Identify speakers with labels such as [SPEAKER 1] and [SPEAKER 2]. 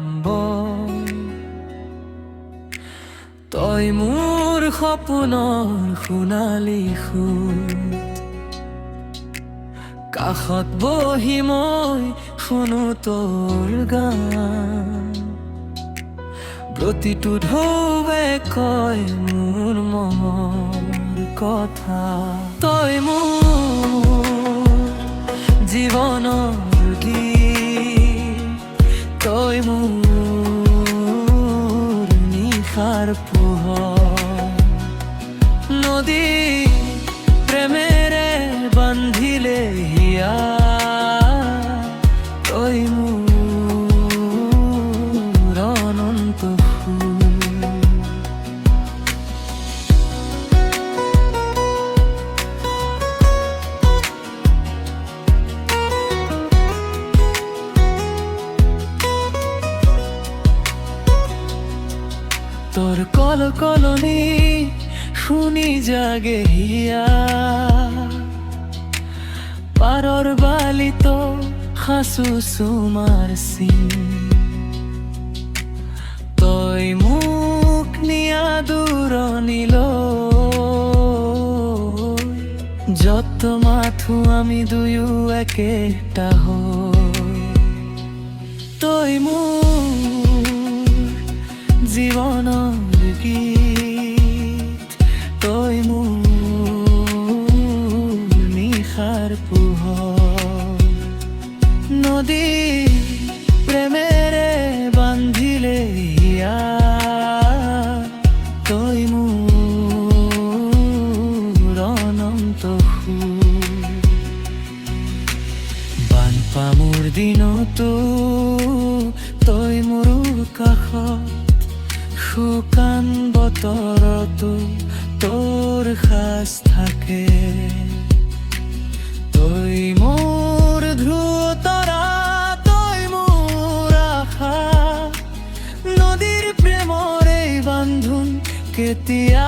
[SPEAKER 1] number তই মোৰ সপোনৰ সোণালী সুত কাষত বহি মই শুনো তোৰ গান প্ৰতিটো ঢৌৱে কয় মোৰ মনৰ কথা তই মোৰ জীৱনৰ গীত তই মোৰ নিশাৰ পোহৰ নদী প্ৰেমেৰে বান্ধিলে হিয়া তই মোৰ অনন্ত তোর কলকলনি শুনি জাগে হিয়া পাৰৰ বালিত সাঁচো চুমাৰ চিন তই মোক নিয়া দূৰণিলৈ যত মাথো আমি দুয়ো একেটা হৈ তই মোৰ জীৱনৰ গীত তই মোৰ নিশাৰ পোহৰ নদী প্ৰেমেৰে বান্ধিলে হিয়া তই মোৰ অনন্ত সুৰ বানপামুৰ দিনতো তই মোৰ কাষত শুকান বতৰতো তোৰ সাজ থাকে তই মোৰ ধ্ৰুৱ তৰা তই মোৰ আশা নদীৰ প্ৰেমৰ এই বান্ধোন কেতিয়া